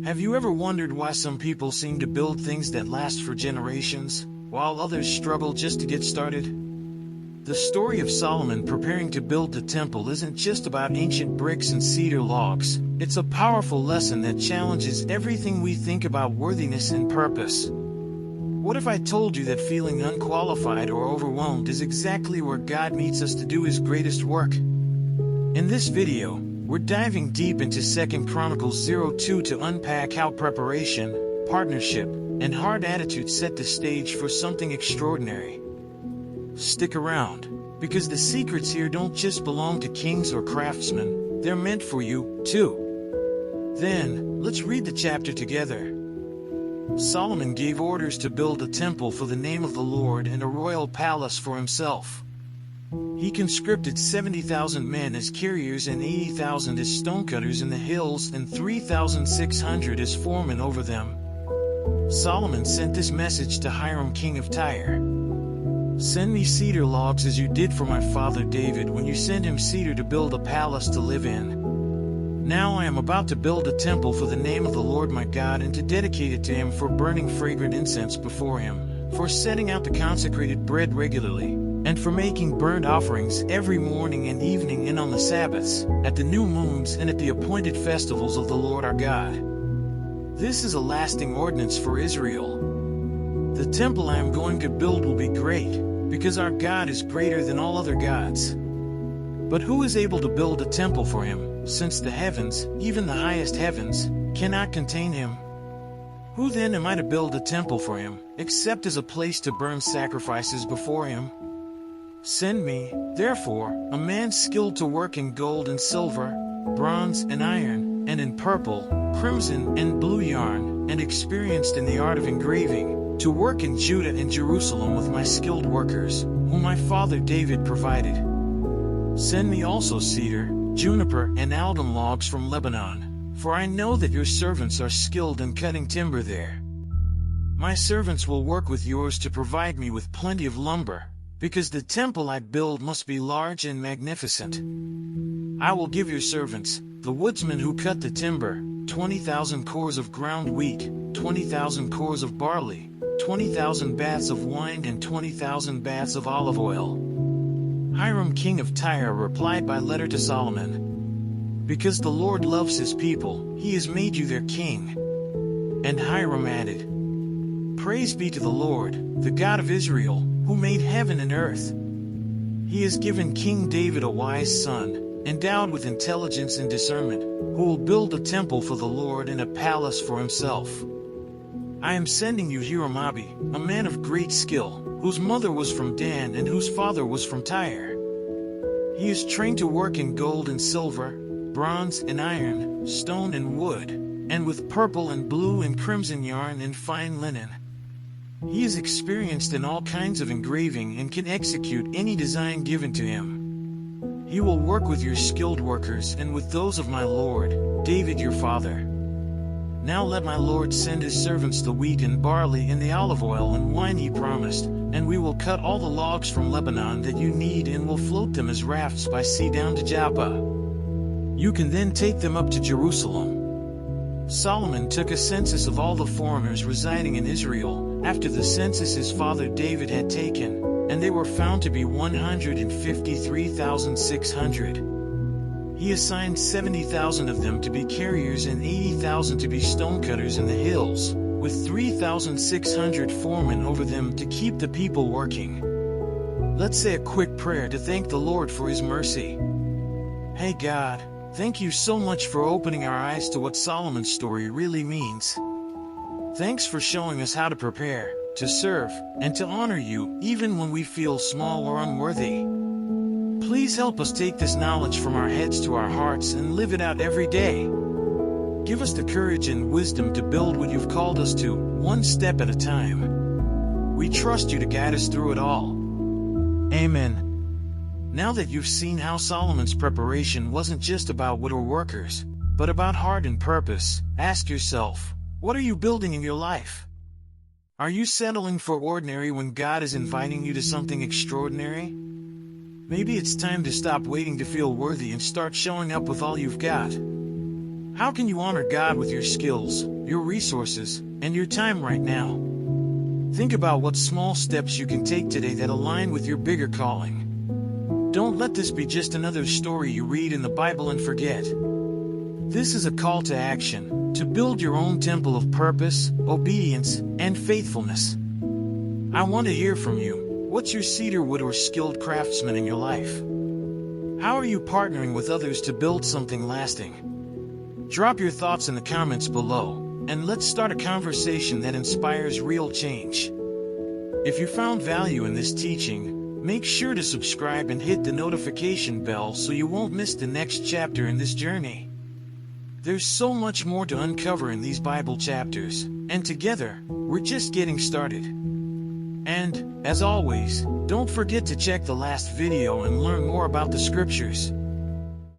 Have you ever wondered why some people seem to build things that last for generations, while others struggle just to get started? The story of Solomon preparing to build the temple isn't just about ancient bricks and cedar logs. It's a powerful lesson that challenges everything we think about worthiness and purpose. What if I told you that feeling unqualified or overwhelmed is exactly where God meets us to do His greatest work? In this video, we're diving deep into 2 Chronicles 02 to unpack how preparation, partnership, and hard attitude set the stage for something extraordinary. Stick around, because the secrets here don't just belong to kings or craftsmen, they're meant for you, too. Then, let's read the chapter together. Solomon gave orders to build a temple for the name of the Lord and a royal palace for himself. He conscripted 70,000 men as carriers and 80,000 as stonecutters in the hills and 3,600 as foremen over them. Solomon sent this message to Hiram, king of Tyre. Send me cedar logs as you did for my father David when you sent him cedar to build a palace to live in. Now I am about to build a temple for the name of the Lord my God and to dedicate it to him for burning fragrant incense before him, for setting out the consecrated bread regularly, and for making burnt offerings every morning and evening and on the Sabbaths, at the new moons and at the appointed festivals of the Lord our God. This is a lasting ordinance for Israel. The temple I am going to build will be great, because our God is greater than all other gods. But who is able to build a temple for him, since the heavens, even the highest heavens, cannot contain him? Who then am I to build a temple for him, except as a place to burn sacrifices before him? Send me, therefore, a man skilled to work in gold and silver, bronze and iron, and in purple, crimson and blue yarn, and experienced in the art of engraving, to work in Judah and Jerusalem with my skilled workers, whom my father David provided. Send me also cedar, juniper, and alder logs from Lebanon, for I know that your servants are skilled in cutting timber there. My servants will work with yours to provide me with plenty of lumber, because the temple I build must be large and magnificent. I will give your servants, the woodsmen who cut the timber, 20,000 cores of ground wheat, 20,000 cores of barley, 20,000 baths of wine, and 20,000 baths of olive oil. Hiram, king of Tyre, replied by letter to Solomon, because the Lord loves his people, he has made you their king. And Hiram added, Praise be to the Lord, the God of Israel, who made heaven and earth. He has given King David a wise son, endowed with intelligence and discernment, who will build a temple for the Lord and a palace for himself. I am sending you Hiram, a man of great skill, whose mother was from Dan and whose father was from Tyre. He is trained to work in gold and silver, bronze and iron, stone and wood, and with purple and blue and crimson yarn and fine linen. He is experienced in all kinds of engraving and can execute any design given to him. He will work with your skilled workers and with those of my lord, David your father. Now let my lord send his servants the wheat and barley and the olive oil and wine he promised, and we will cut all the logs from Lebanon that you need and will float them as rafts by sea down to Joppa. You can then take them up to Jerusalem. Solomon took a census of all the foreigners residing in Israel, after the census his father David had taken, and they were found to be 153,600. He assigned 70,000 of them to be carriers and 80,000 to be stonecutters in the hills, with 3,600 foremen over them to keep the people working. Let's say a quick prayer to thank the Lord for his mercy. Hey God, thank you so much for opening our eyes to what Solomon's story really means. Thanks for showing us how to prepare, to serve, and to honor you, even when we feel small or unworthy. Please help us take this knowledge from our heads to our hearts and live it out every day. Give us the courage and wisdom to build what you've called us to, one step at a time. We trust you to guide us through it all. Amen. Now that you've seen how Solomon's preparation wasn't just about woodworkers, but about heart and purpose, ask yourself, what are you building in your life? Are you settling for ordinary when God is inviting you to something extraordinary? Maybe it's time to stop waiting to feel worthy and start showing up with all you've got. How can you honor God with your skills, your resources, and your time right now? Think about what small steps you can take today that align with your bigger calling. Don't let this be just another story you read in the Bible and forget. This is a call to action, to build your own temple of purpose, obedience, and faithfulness. I want to hear from you. What's your cedarwood or skilled craftsman in your life? How are you partnering with others to build something lasting? Drop your thoughts in the comments below, and let's start a conversation that inspires real change. If you found value in this teaching, make sure to subscribe and hit the notification bell so you won't miss the next chapter in this journey. There's so much more to uncover in these Bible chapters, and together, we're just getting started. And, as always, don't forget to check the last video and learn more about the scriptures.